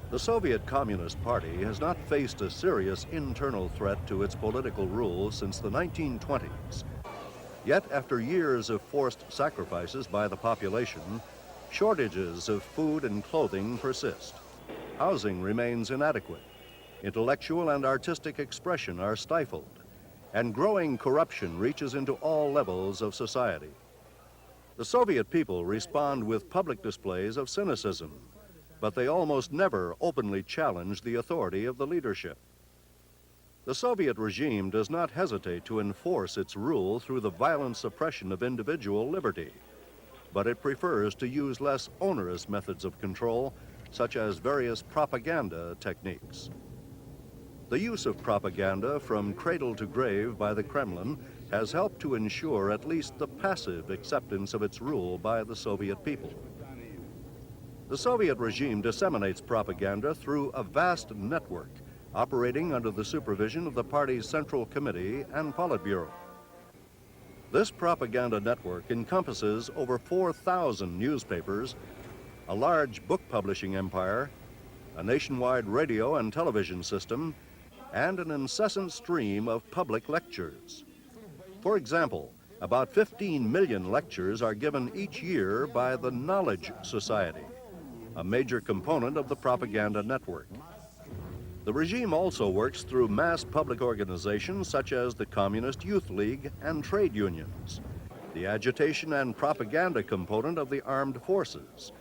The Soviet Communist Party has not faced a serious internal threat to its political rule since the 1920s. Yet, after years of forced sacrifices by the population, shortages of food and clothing persist. Housing remains inadequate. Intellectual and artistic expression are stifled, and growing corruption reaches into all levels of society. The Soviet people respond with public displays of cynicism, but they almost never openly challenge the authority of the leadership. The Soviet regime does not hesitate to enforce its rule through the violent suppression of individual liberty, but it prefers to use less onerous methods of control, such as various propaganda techniques. The use of propaganda from cradle to grave by the Kremlin has helped to ensure at least the passive acceptance of its rule by the Soviet people. The Soviet regime disseminates propaganda through a vast network operating under the supervision of the party's Central Committee and Politburo. This propaganda network encompasses over 4,000 newspapers, a large book publishing empire, a nationwide radio and television system, and an incessant stream of public lectures. For example, about 15 million lectures are given each year by the Knowledge Society, a major component of the propaganda network. The regime also works through mass public organizations such as the Communist Youth League and trade unions, the agitation and propaganda component of the armed forces,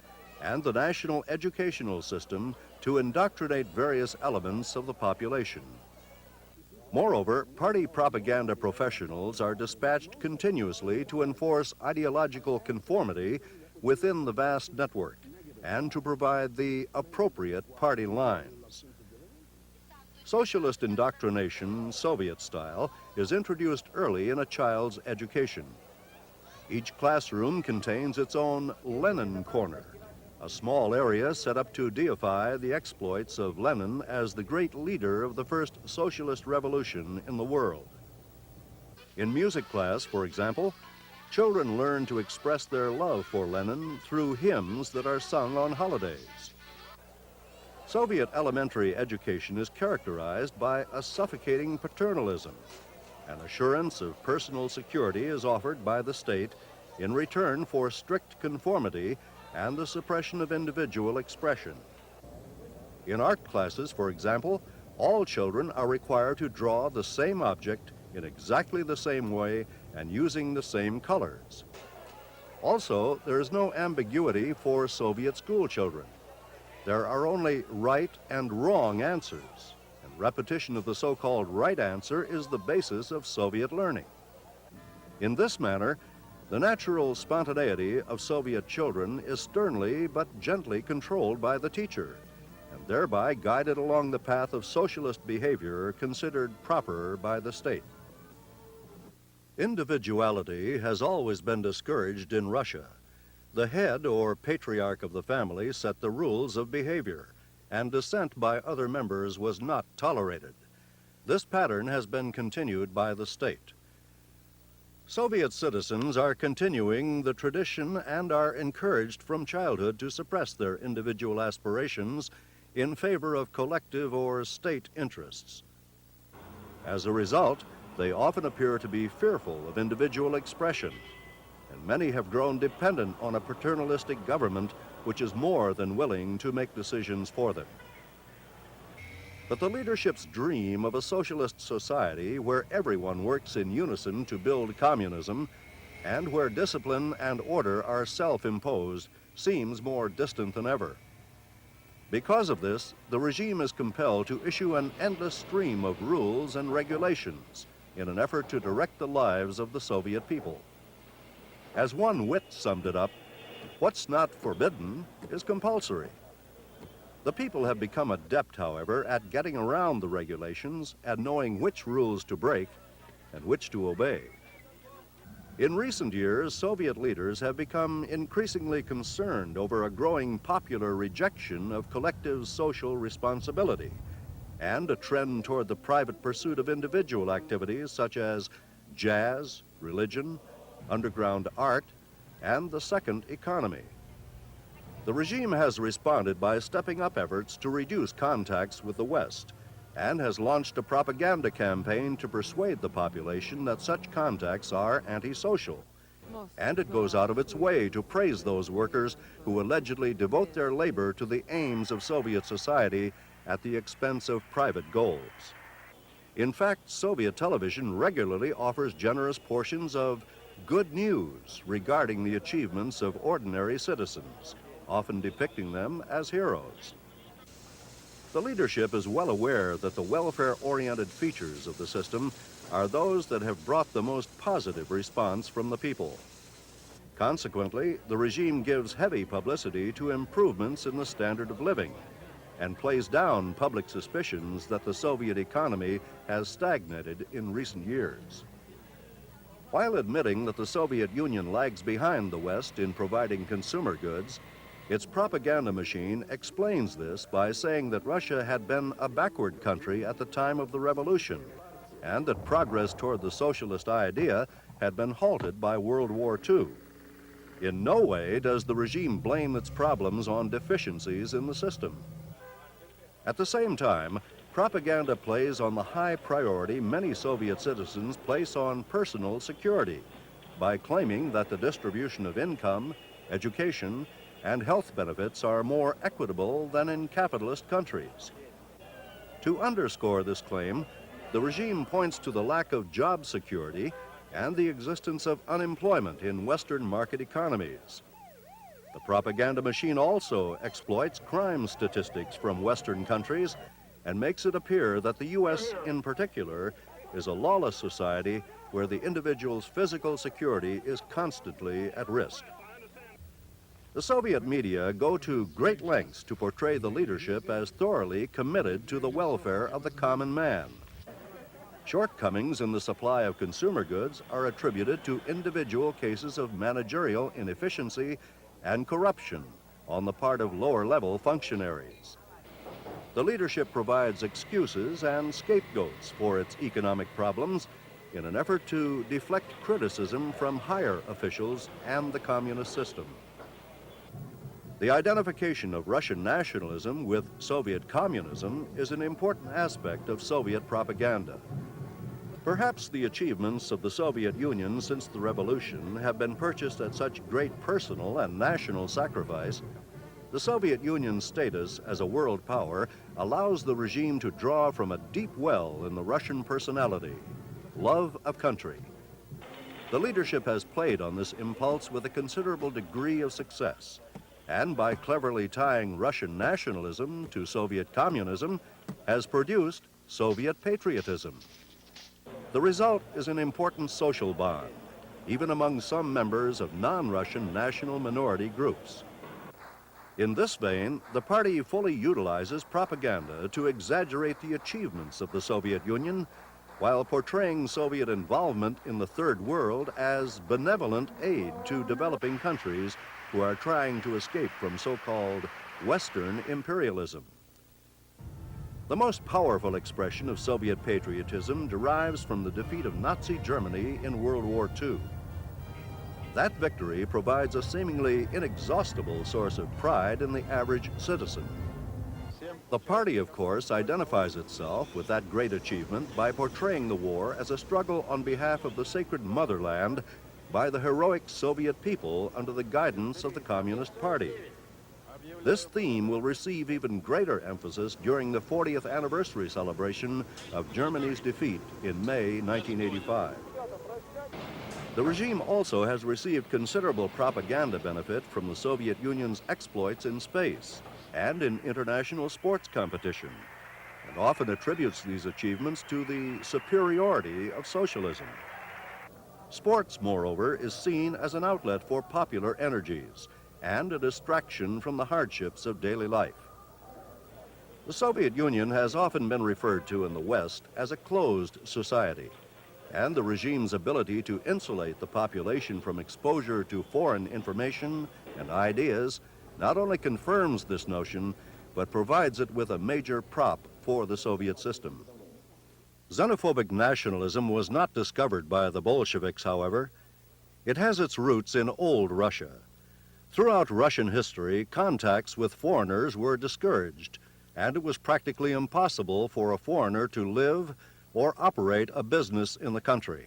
and the national educational system to indoctrinate various elements of the population. Moreover, party propaganda professionals are dispatched continuously to enforce ideological conformity within the vast network and to provide the appropriate party lines. Socialist indoctrination, Soviet style, is introduced early in a child's education. Each classroom contains its own Lenin corner, a small area set up to deify the exploits of Lenin as the great leader of the first socialist revolution in the world. In music class, for example, children learn to express their love for Lenin through hymns that are sung on holidays. Soviet elementary education is characterized by a suffocating paternalism. An assurance of personal security is offered by the state in return for strict conformity and the suppression of individual expression. In art classes, for example, all children are required to draw the same object in exactly the same way and using the same colors. Also, there is no ambiguity for Soviet school children. There are only right and wrong answers, and repetition of the so-called right answer is the basis of Soviet learning. In this manner, the natural spontaneity of Soviet children is sternly but gently controlled by the teacher, and thereby guided along the path of socialist behavior considered proper by the state. Individuality has always been discouraged in Russia. The head or patriarch of the family set the rules of behavior, and dissent by other members was not tolerated. This pattern has been continued by the state. Soviet citizens are continuing the tradition and are encouraged from childhood to suppress their individual aspirations in favor of collective or state interests. As a result, they often appear to be fearful of individual expression, and many have grown dependent on a paternalistic government which is more than willing to make decisions for them. But the leadership's dream of a socialist society where everyone works in unison to build communism and where discipline and order are self-imposed seems more distant than ever. Because of this, the regime is compelled to issue an endless stream of rules and regulations in an effort to direct the lives of the Soviet people. As one wit summed it up, what's not forbidden is compulsory. The people have become adept, however, at getting around the regulations and knowing which rules to break and which to obey. In recent years, Soviet leaders have become increasingly concerned over a growing popular rejection of collective social responsibility and a trend toward the private pursuit of individual activities such as jazz, religion, underground art, and the second economy. The regime has responded by stepping up efforts to reduce contacts with the West and has launched a propaganda campaign to persuade the population that such contacts are antisocial. And it goes out of its way to praise those workers who allegedly devote their labor to the aims of Soviet society at the expense of private goals. In fact, Soviet television regularly offers generous portions of good news regarding the achievements of ordinary citizens, often depicting them as heroes. The leadership is well aware that the welfare-oriented features of the system are those that have brought the most positive response from the people. Consequently, the regime gives heavy publicity to improvements in the standard of living and plays down public suspicions that the Soviet economy has stagnated in recent years. While admitting that the Soviet Union lags behind the West in providing consumer goods, its propaganda machine explains this by saying that Russia had been a backward country at the time of the revolution, and that progress toward the socialist idea had been halted by World War II. In no way does the regime blame its problems on deficiencies in the system. At the same time, propaganda plays on the high priority many Soviet citizens place on personal security by claiming that the distribution of income, education, and health benefits are more equitable than in capitalist countries. To underscore this claim, the regime points to the lack of job security and the existence of unemployment in Western market economies. The propaganda machine also exploits crime statistics from Western countries and makes it appear that the U.S. in particular is a lawless society where the individual's physical security is constantly at risk. The Soviet media go to great lengths to portray the leadership as thoroughly committed to the welfare of the common man. Shortcomings in the supply of consumer goods are attributed to individual cases of managerial inefficiency and corruption on the part of lower-level functionaries. The leadership provides excuses and scapegoats for its economic problems in an effort to deflect criticism from higher officials and the communist system. The identification of Russian nationalism with Soviet communism is an important aspect of Soviet propaganda. Perhaps the achievements of the Soviet Union since the revolution have been purchased at such great personal and national sacrifice. The Soviet Union's status as a world power allows the regime to draw from a deep well in the Russian personality, love of country. The leadership has played on this impulse with a considerable degree of success, and by cleverly tying Russian nationalism to Soviet communism, has produced Soviet patriotism. The result is an important social bond, even among some members of non-Russian national minority groups. In this vein, the party fully utilizes propaganda to exaggerate the achievements of the Soviet Union while portraying Soviet involvement in the Third World as benevolent aid to developing countries who are trying to escape from so-called Western imperialism. The most powerful expression of Soviet patriotism derives from the defeat of Nazi Germany in World War II. That victory provides a seemingly inexhaustible source of pride in the average citizen. The party, of course, identifies itself with that great achievement by portraying the war as a struggle on behalf of the sacred motherland by the heroic Soviet people under the guidance of the Communist Party. This theme will receive even greater emphasis during the 40th anniversary celebration of Germany's defeat in May 1985. The regime also has received considerable propaganda benefit from the Soviet Union's exploits in space and in international sports competition, and often attributes these achievements to the superiority of socialism. Sports, moreover, is seen as an outlet for popular energies and a distraction from the hardships of daily life. The Soviet Union has often been referred to in the West as a closed society, and the regime's ability to insulate the population from exposure to foreign information and ideas not only confirms this notion, but provides it with a major prop for the Soviet system. Xenophobic nationalism was not discovered by the Bolsheviks, however. It has its roots in old Russia. Throughout Russian history, contacts with foreigners were discouraged, and it was practically impossible for a foreigner to live or operate a business in the country.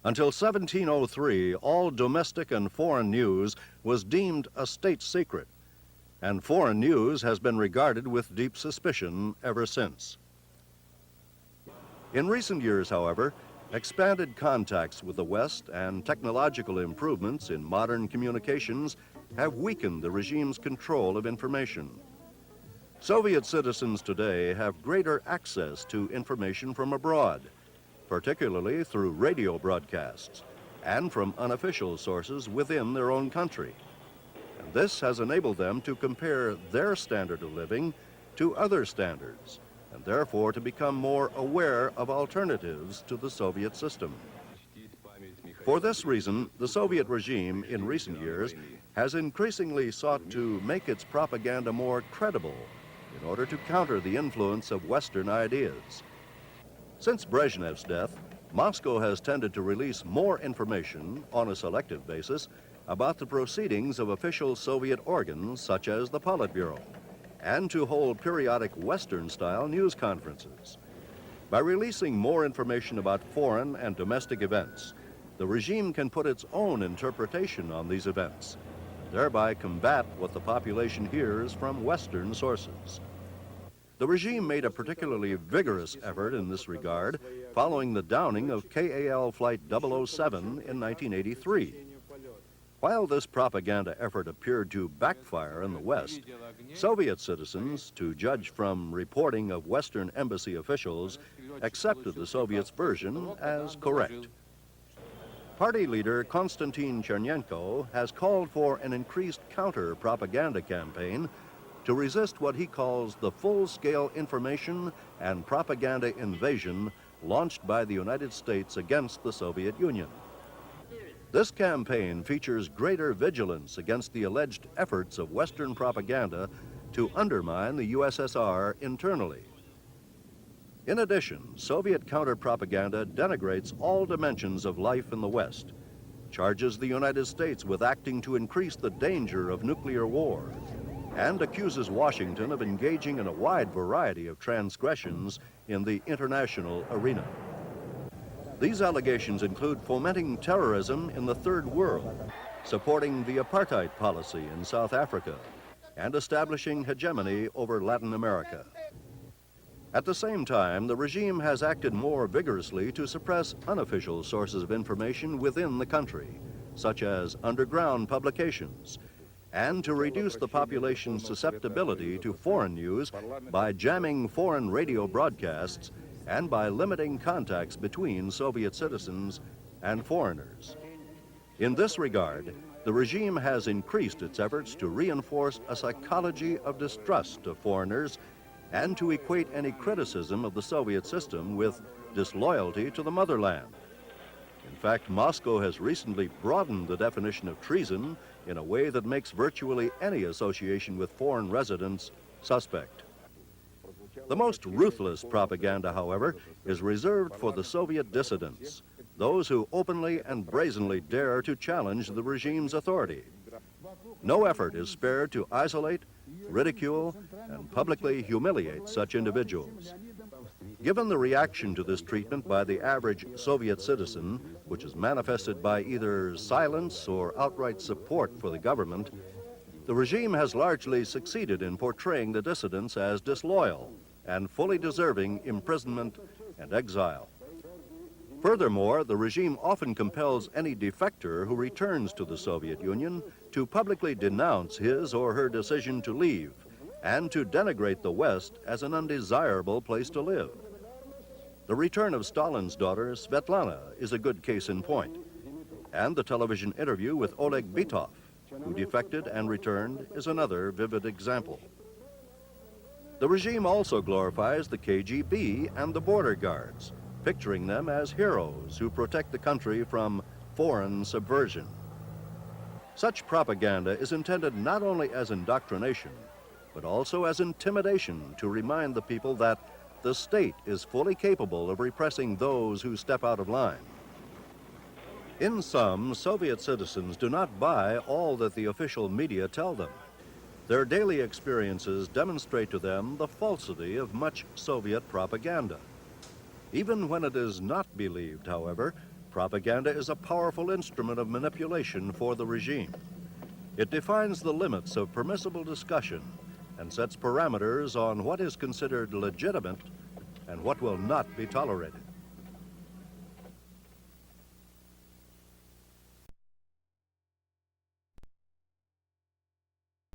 Until 1703, all domestic and foreign news was deemed a state secret, and foreign news has been regarded with deep suspicion ever since. In recent years, however, expanded contacts with the West and technological improvements in modern communications have weakened the regime's control of information. Soviet citizens today have greater access to information from abroad, particularly through radio broadcasts and from unofficial sources within their own country. And this has enabled them to compare their standard of living to other standards, and therefore to become more aware of alternatives to the Soviet system. For this reason, the Soviet regime in recent years has increasingly sought to make its propaganda more credible in order to counter the influence of Western ideas. Since Brezhnev's death, Moscow has tended to release more information on a selective basis about the proceedings of official Soviet organs such as the Politburo, and to hold periodic Western-style news conferences. By releasing more information about foreign and domestic events, the regime can put its own interpretation on these events, and thereby combat what the population hears from Western sources. The regime made a particularly vigorous effort in this regard following the downing of KAL Flight 007 in 1983. While this propaganda effort appeared to backfire in the West, Soviet citizens, to judge from reporting of Western embassy officials, accepted the Soviets' version as correct. Party leader Konstantin Chernenko has called for an increased counter-propaganda campaign to resist what he calls the full-scale information and propaganda invasion launched by the United States against the Soviet Union. This campaign features greater vigilance against the alleged efforts of Western propaganda to undermine the USSR internally. In addition, Soviet counter-propaganda denigrates all dimensions of life in the West, charges the United States with acting to increase the danger of nuclear war, and accuses Washington of engaging in a wide variety of transgressions in the international arena. These allegations include fomenting terrorism in the Third World, supporting the apartheid policy in South Africa, and establishing hegemony over Latin America. At the same time, the regime has acted more vigorously to suppress unofficial sources of information within the country, such as underground publications, and to reduce the population's susceptibility to foreign news by jamming foreign radio broadcasts and by limiting contacts between Soviet citizens and foreigners. In this regard, the regime has increased its efforts to reinforce a psychology of distrust of foreigners and to equate any criticism of the Soviet system with disloyalty to the motherland. In fact, Moscow has recently broadened the definition of treason in a way that makes virtually any association with foreign residents suspect. The most ruthless propaganda, however, is reserved for the Soviet dissidents, those who openly and brazenly dare to challenge the regime's authority. No effort is spared to isolate, ridicule, and publicly humiliate such individuals. Given the reaction to this treatment by the average Soviet citizen, which is manifested by either silence or outright support for the government, the regime has largely succeeded in portraying the dissidents as disloyal and fully deserving imprisonment and exile. Furthermore, the regime often compels any defector who returns to the Soviet Union to publicly denounce his or her decision to leave and to denigrate the West as an undesirable place to live. The return of Stalin's daughter, Svetlana, is a good case in point, and the television interview with Oleg Bitov, who defected and returned, is another vivid example. The regime also glorifies the KGB and the border guards, picturing them as heroes who protect the country from foreign subversion. Such propaganda is intended not only as indoctrination, but also as intimidation to remind the people that the state is fully capable of repressing those who step out of line. In sum, Soviet citizens do not buy all that the official media tell them. Their daily experiences demonstrate to them the falsity of much Soviet propaganda. Even when it is not believed, however, propaganda is a powerful instrument of manipulation for the regime. It defines the limits of permissible discussion and sets parameters on what is considered legitimate and what will not be tolerated.